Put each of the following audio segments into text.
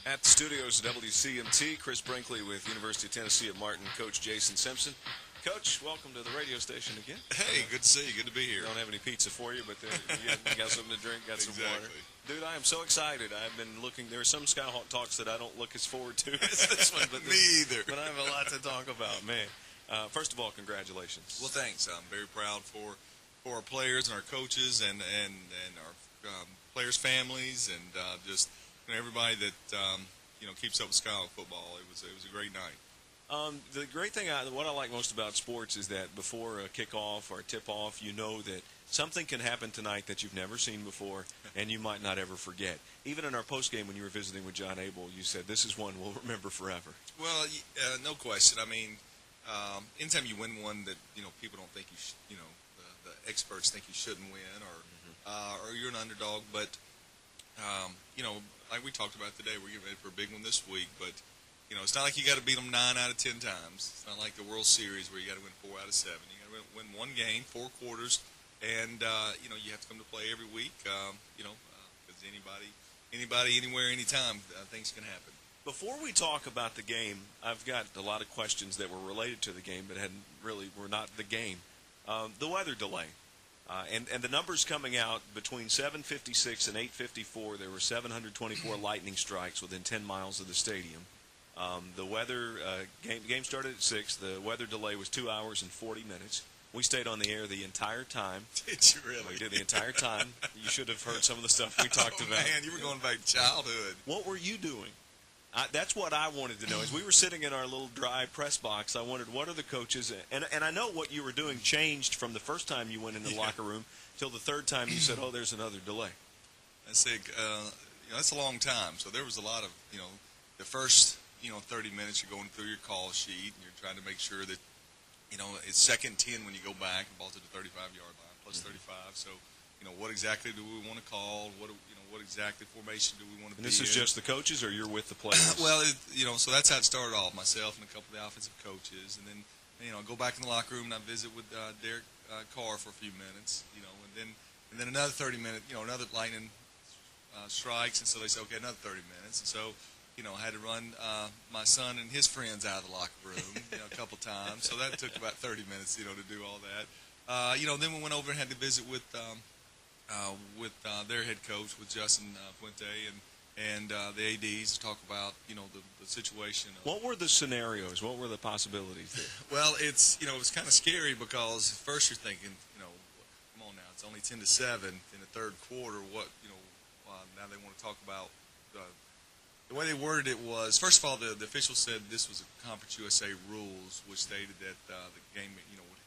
At the studios of WCMT, Chris Brinkley with University of Tennessee at Martin, Coach Jason Simpson. Coach, welcome to the radio station again. Hey, good to see you. Good to be here. Don't have any pizza for you, but you got something to drink, got some water. Dude, I am so excited. I've been looking. There are some Skyhawk talks that I don't look as forward to as this one. But Me either. But I have a lot to talk about, man. First of all, congratulations. Well, thanks. I'm very proud for our players and our coaches and our players' families and just everybody that keeps up with Skyhawk football. It was a great night. The great thing, what I like most about sports is that before a kickoff or a tip-off, you know that something can happen tonight that you've never seen before, and you might not ever forget. Even in our postgame when you were visiting with John Abel, you said, this is one we'll remember forever. Well, no question. I mean, anytime you win one that, people don't think the experts think you shouldn't win or you're an underdog, but, like we talked about today, we're getting ready for a big one this week, but it's not like you got to beat them 9 out of 10 times. It's not like the World Series where you got to win 4 out of 7. You got to win one game, 4 quarters, and you have to come to play every week. Because anybody, anywhere, anytime, things can happen. Before we talk about the game, I've got a lot of questions that were related to the game, but were not the game. The weather delay. And the numbers coming out between 7:56 and 8:54, there were 724 lightning strikes within 10 miles of the stadium. The weather game started at 6. The weather delay was 2 hours and 40 minutes. We stayed on the air the entire time. Did you really? We did the entire time. You should have heard some of the stuff we talked about. Man, you were going back to childhood. What were you doing? That's what I wanted to know. As we were sitting in our little dry press box, I wondered, what are the coaches? And I know what you were doing changed from the first time you went in the locker room till the third time you said, oh, there's another delay. That's a long time. So there was a lot of, the first 30 minutes you're going through your call sheet and you're trying to make sure that, it's 2nd and 10 when you go back, the ball to the 35-yard line, plus 35. So, what exactly do we want to call? What exactly formation do we want to be in? This is just the coaches, or you're with the players? Well, so that's how it started off, myself and a couple of the offensive coaches. And then, I go back in the locker room and I visit with Derek Carr for a few minutes, and then another 30 minutes, another lightning strikes. And so they say, okay, another 30 minutes. And so, I had to run my son and his friends out of the locker room, a couple times. So that took about 30 minutes, to do all that. Then we went over and had to visit with their head coach, with Justin Fuente and the ADs to talk about, the situation. What were the scenarios? What were the possibilities there? Well, it was kind of scary because at first you're thinking, come on now, it's only 10-7 in the third quarter. What, now they want to talk about the way they worded it was, first of all, the officials said this was a Conference USA rules, which stated that the game,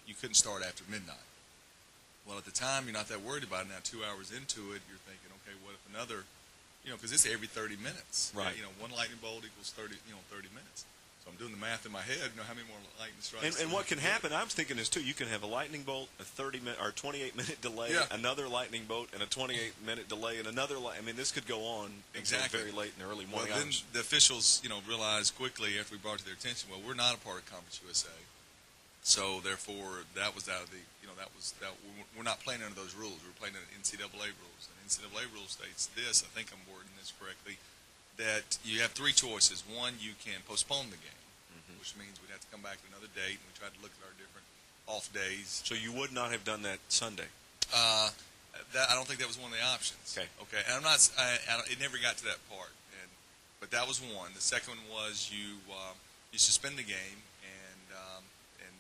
you couldn't start after midnight. Well, at the time, you're not that worried about it. Now, 2 hours into it, you're thinking, okay, what if another, because it's every 30 minutes. Right. One lightning bolt equals 30 minutes. So I'm doing the math in my head. How many more lightning strikes? And what can happen? I was thinking this too. You can have a lightning bolt, a 30-minute or 28-minute delay, another lightning bolt, and a 28-minute delay, and another. This could go on exactly very late in the early morning hours. Then the officials, realized quickly after we brought it to their attention, well, we're not a part of Conference USA, so therefore that was out of the. We're not playing under those rules. We're playing under NCAA rules, and NCAA rules states this. I think I'm wording this correctly. That you have 3 choices. One, you can postpone the game, which means we'd have to come back to another date, and we tried to look at our different off days. So you would not have done that Sunday? I don't think that was one of the options. Okay. And it never got to that part. But that was one. The second one was you suspend the game, and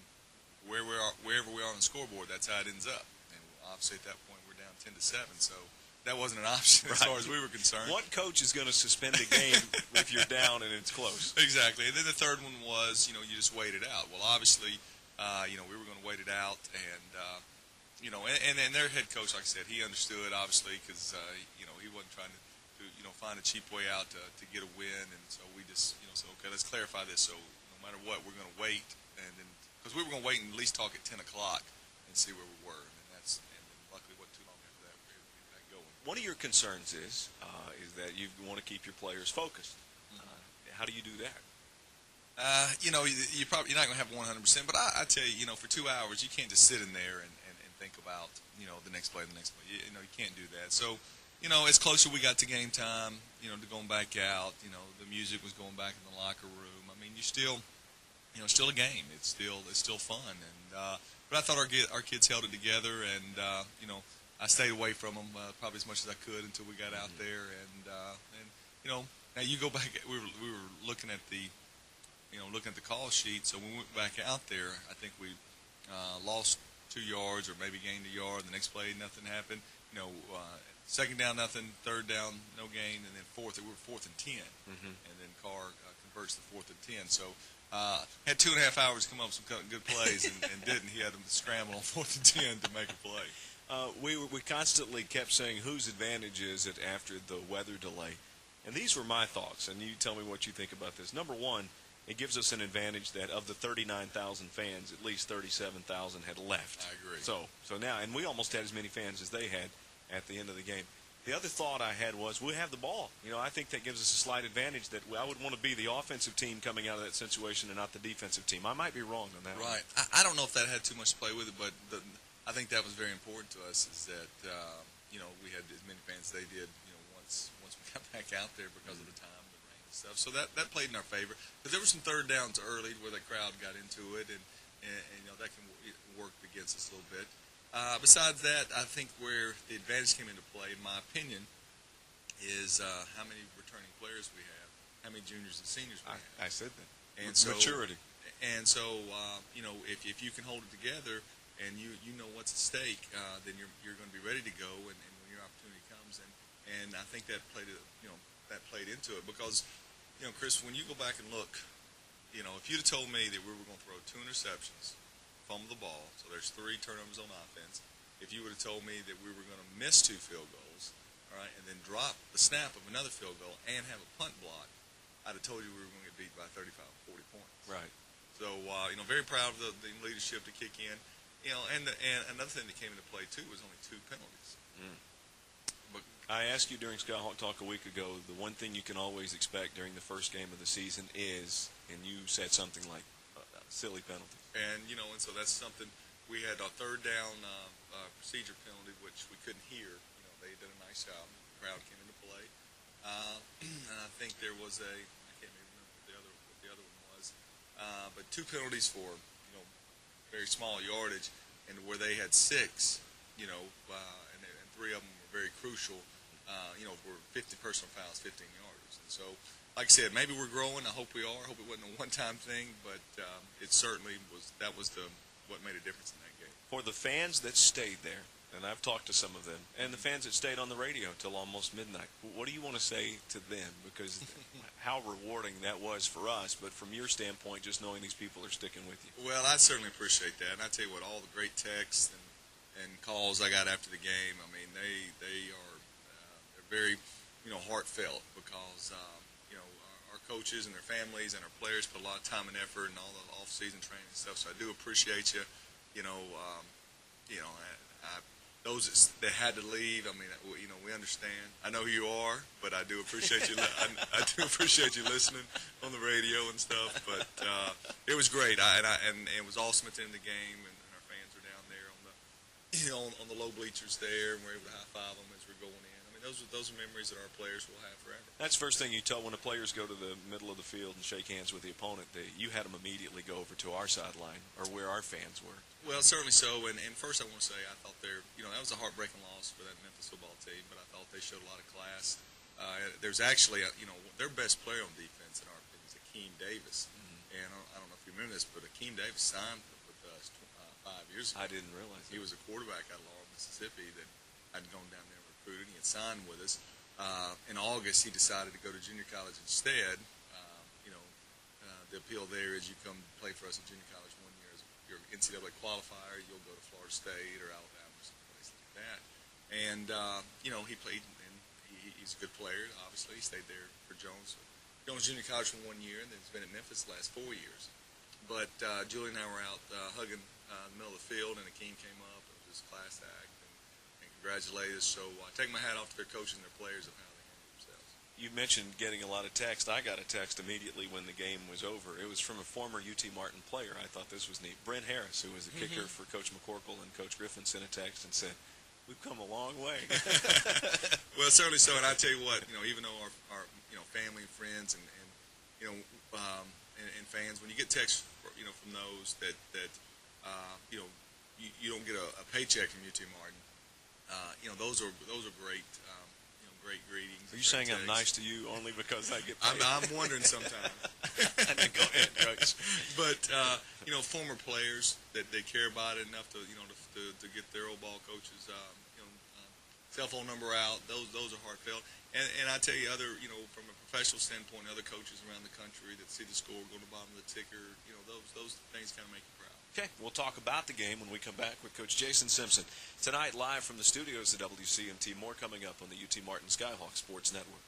wherever we are on the scoreboard, that's how it ends up. And obviously at that point we're down 10-7. So that wasn't an option as far as we were concerned. What coach is going to suspend a game if you're down and it's close? Exactly. And then the third one was, you just wait it out. Well, obviously, we were going to wait it out, and and their head coach, like I said, he understood obviously because he wasn't trying to find a cheap way out to get a win, and so we just said, okay, let's clarify this. So no matter what, we're going to wait, and then because we were going to wait and at least talk at 10 o'clock and see where we were, and then luckily it wasn't too long after that we were able to get that going. One of your concerns is that you want to keep your players focused. How do you do that? You're not going to have 100%, but I tell you, for 2 hours you can't just sit in there and think about the next play. You can't do that. So as closer we got to game time, to going back out, the music was going back in the locker room. I mean, still a game. It's still fun. And but I thought our kids held it together, and I stayed away from them probably as much as I could until we got out there. And now you go back. We were looking at the call sheet. So when we went back out there, I think we lost 2 yards or maybe gained a yard. The next play, nothing happened. Second down, nothing. Third down, no gain. And then fourth, we were 4th and 10. And then Carr converts the 4th and 10. So had 2.5 hours to come up with some good plays and didn't. He had them scramble on 4th and 10 to make a play. We constantly kept saying whose advantage is it after the weather delay. And these were my thoughts, and you tell me what you think about this. Number one, it gives us an advantage that of the 39,000 fans, at least 37,000 had left. I agree. So now, and we almost had as many fans as they had at the end of the game. The other thought I had was we have the ball. I think that gives us a slight advantage that I would want to be the offensive team coming out of that situation and not the defensive team. I might be wrong on that. Right. I don't know if that had too much to play with it, but I think that was very important to us is that, we had as many fans as they did, once we got back out there because of the time, the rain and stuff. So that played in our favor. But there were some third downs early where the crowd got into it, and that can work against us a little bit. Besides that, I think where the advantage came into play, in my opinion, is how many returning players we have, how many juniors and seniors we have. I said that. And so, maturity. And so, if you can hold it together and you know what's at stake, then you're going to be ready to go. And when your opportunity comes, and I think that played into it because, Chris, when you go back and look, if you'd have told me that we were going to throw 2 interceptions, fumble the ball, so there's 3 turnovers on offense. If you would have told me that we were going to miss 2 field goals, all right, and then drop the snap of another field goal and have a punt block, I'd have told you we were going to get beat by 35, 40 points. Right. So, very proud of the leadership to kick in. And another thing that came into play, too, was only 2 penalties. But I asked you during Skyhawk Talk a week ago, the one thing you can always expect during the first game of the season is, and you said something like, silly penalties. And so that's something. We had a third down procedure penalty, which we couldn't hear. They did a nice job. The crowd came into play. And I think there was I can't even remember what the other one was. But 2 penalties for, very small yardage, and where they had 6, and 3 of them were very crucial, were 50 personal fouls, 15 yarders. And so, like I said, maybe we're growing. I hope we are. I hope it wasn't a one-time thing, but it certainly was. That was what made a difference in that game. For the fans that stayed there, and I've talked to some of them, and the fans that stayed on the radio till almost midnight, what do you want to say to them? Because how rewarding that was for us, but from your standpoint, just knowing these people are sticking with you. Well, I certainly appreciate that, and I tell you what, all the great texts and calls I got after the game, I mean, they are they're very, heartfelt because, our coaches and their families and our players put a lot of time and effort and all the off-season training and stuff. So I do appreciate you. Those that had to leave. I mean, we understand. I know who you are, but I do appreciate you. I do appreciate you listening on the radio and stuff. But it was great, and it was awesome at the end of the game, and our fans are down there on the, on the low bleachers there, and we're able to high five them as we're going in. I mean, those are memories that our players will have forever. That's the first thing you tell when the players go to the middle of the field and shake hands with the opponent. You had them immediately go over to our sideline or where our fans were. Well, certainly so. And first I want to say I thought that was a heartbreaking loss for that Memphis football team, but I thought they showed a lot of class. There's actually, their best player on defense, in our opinion, is Akeem Davis. Mm-hmm. And I don't know if you remember this, but Akeem Davis signed with us 5 years ago. I didn't realize that. He was a quarterback out of Laurel, Mississippi that I'd gone down there and recruited. He had signed with us. In August, he decided to go to junior college instead. The appeal there is you come play for us at junior college 1 year as your NCAA qualifier. You'll go to Florida State or Alabama or someplace like that. And, he played, and he's a good player, obviously. He stayed there for Jones Junior College for 1 year, and then he's been at Memphis the last 4 years. But Julie and I were out hugging in the middle of the field, and Akeem came up. It was his class act, and congratulated us. So I take my hat off to their coaches and their players of how they handle themselves. You mentioned getting a lot of text. I got a text immediately when the game was over. It was from a former UT Martin player. I thought this was neat. Brent Harris, who was a kicker for Coach McCorkle, and Coach Griffin sent a text and said, "We've come a long way." Well, certainly so. And I tell you what, even though our family and friends and and fans, when you get texts, from those that you don't get a paycheck from UT Martin, those are great. Great greetings. Are you saying I'm nice to you only because I get paid? I'm wondering sometimes. Go ahead, Coach. But former players that they care about it enough to to get their old ball coaches cell phone number out. Those are heartfelt. And I tell you, from a professional standpoint, other coaches around the country that see the score go to the bottom of the ticker, those things kind of make you proud. Okay, we'll talk about the game when we come back with Coach Jason Simpson. Tonight, live from the studios at WCMT. More coming up on the UT Martin Skyhawk Sports Network.